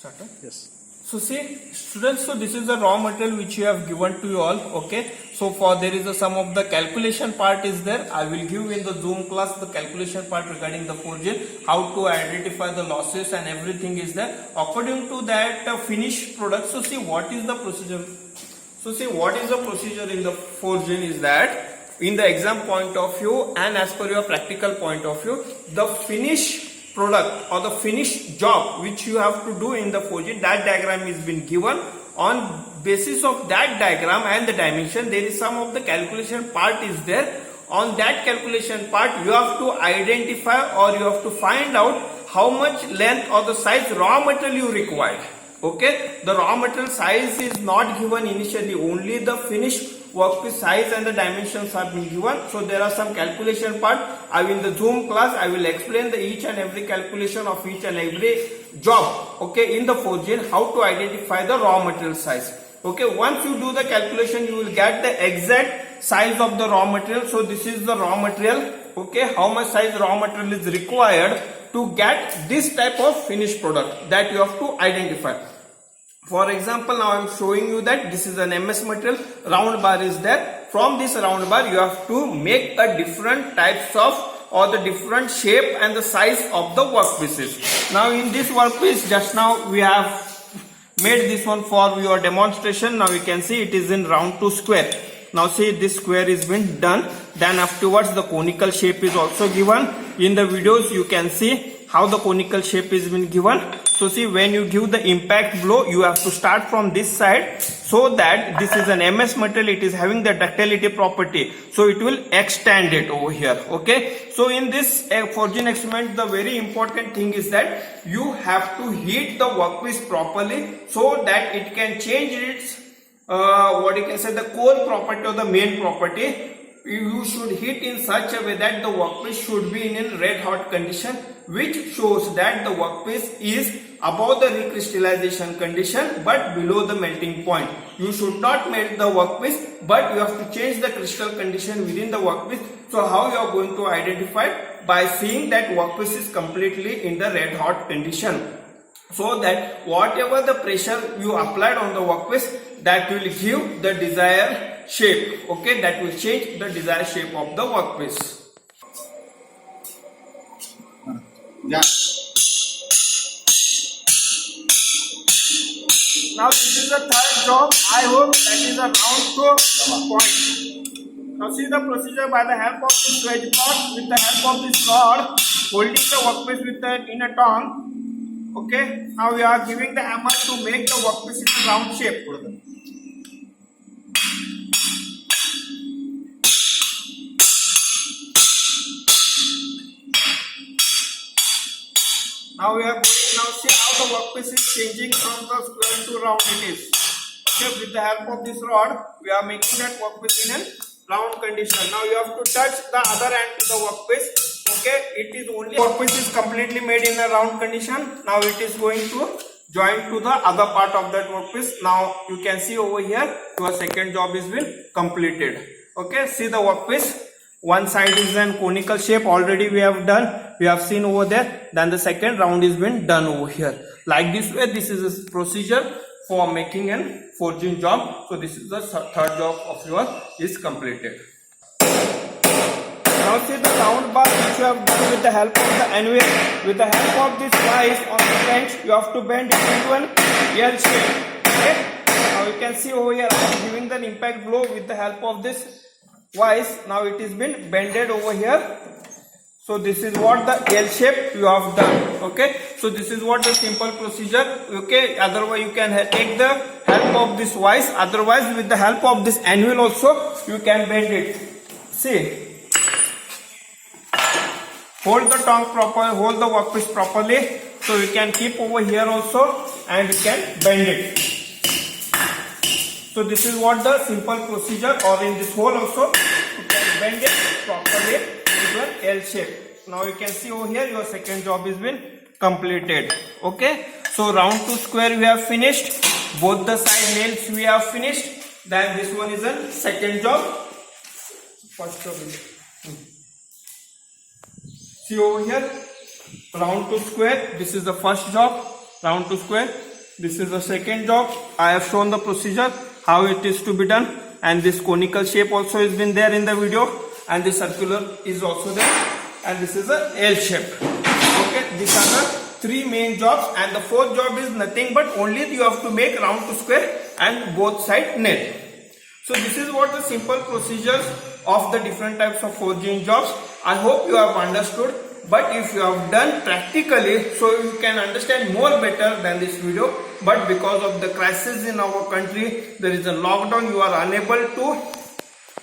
Start. Yes. So see students, so this is the raw material which you have given to you all. Okay, so for there is a some of the calculation part is there. I will give in the Zoom class the calculation part regarding the forging, how to identify the losses and everything is there. According to that finished product, so see what is the procedure. So see what is the procedure in the forging is that in the exam point of view and as per your practical point of view, the finished product or the finished job which you have to do in the forging, that diagram is been given. On basis of that diagram and the dimension, there is some of the calculation part is there. On that calculation part, you have to identify or you have to find out how much length or the size raw material you require. Okay, the raw material size is not given initially, only the finished workpiece size and the dimensions have been given. So there are some calculation part. I will in the Zoom class I will explain the each and every calculation of each and every job, okay, in the forging, how to identify the raw material size. Okay, once you do the calculation, you will get the exact size of the raw material. So this is the raw material. Okay, how much size raw material is required to get this type of finished product, that you have to identify. For example, now I am showing you that this is an MS material, round bar is there. From this round bar you have to make a different types of or the different shape and the size of the workpieces. Now in this workpiece, just now we have made this one for your demonstration. Now you can see it is in round to square. Now see this square is been done. Then afterwards the conical shape is also given. In the videos you can see how the conical shape is been given. So see, when you give the impact blow, you have to start from this side, so that this is an MS material, it is having the ductility property, so it will extend it over here. Okay, so in this forging experiment, the very important thing is that you have to heat the workpiece properly, so that it can change its what you can say, the core property or the main property. You should heat in such a way that the workpiece should be in red hot condition, which shows that the workpiece is above the recrystallization condition but below the melting point. You should not melt the workpiece, but you have to change the crystal condition within the workpiece. So how you are going to identify? By seeing that workpiece is completely in the red hot condition, so that whatever the pressure you applied on the workpiece, that will give the desired shape. Okay, that will change the desired shape of the workpiece. Yeah. Now this is the third job. I hope that is a round to point. Now see the procedure. By the help of this wedge rod, with the help of this rod, holding the workpiece with the in a tongue. Okay. Now we are giving the hammer to make the workpiece in a round shape. Now we are going, now see how the workpiece is changing from the square to round it is. Okay, with the help of this rod, we are making that workpiece in a round condition. Now you have to touch the other end to the workpiece. Okay, it is only workpiece is completely made in a round condition. Now it is going to join to the other part of that workpiece. Now you can see over here, your second job is been completed. Okay, see the workpiece. One side is an conical shape, already we have done, we have seen over there. Then the second round is been done over here. Like this way, this is a procedure for making an forging job. So this is the third job of yours is completed. Now see the round bar which you have done with the help of the anvil. With the help of this vise on the bench, you have to bend it into an L shape. Okay? Now you can see over here, I am giving the impact blow with the help of this vise. Now it is been bended over here. So this is what the L shape you have done. Okay, so this is what the simple procedure. Okay, otherwise you can take the help of this vise, otherwise with the help of this anvil also you can bend it. See, hold the tongue properly, hold the workpiece properly, so you can keep over here also and you can bend it. So this is what the simple procedure, or in this hole also you can bend it properly into an L shape. Now you can see over here your second job is been completed. Okay, so round to square we have finished, both the side nails we have finished. Then this one is a second job. First job is see over here, round to square, this is the first job, round to square. This is the second job. I have shown the procedure how it is to be done, and this conical shape also has been there in the video, and the circular is also there, and this is a L shape. Okay, these are the three main jobs, and the fourth job is nothing but only you have to make round to square and both side net. So this is what the simple procedures of the different types of forging jobs. I hope you have understood. But if you have done practically, so you can understand more better than this video. But because of the crisis in our country, there is a lockdown, you are unable to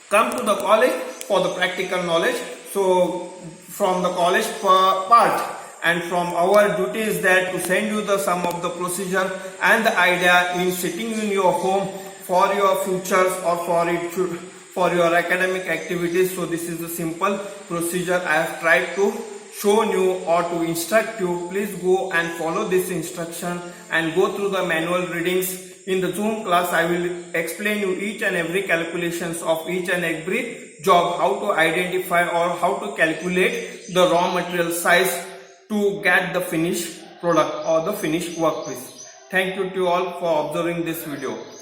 come to the college for the practical knowledge. So from the college part and from our duty is that to send you the sum of the procedure and the idea in sitting in your home for your futures or for your academic activities. So this is the simple procedure I have tried to show you or to instruct you. Please go and follow this instruction and go through the manual readings. In the Zoom class, I will explain you each and every calculations of each and every job, how to identify or how to calculate the raw material size to get the finished product or the finished workpiece. Thank you to all for observing this video.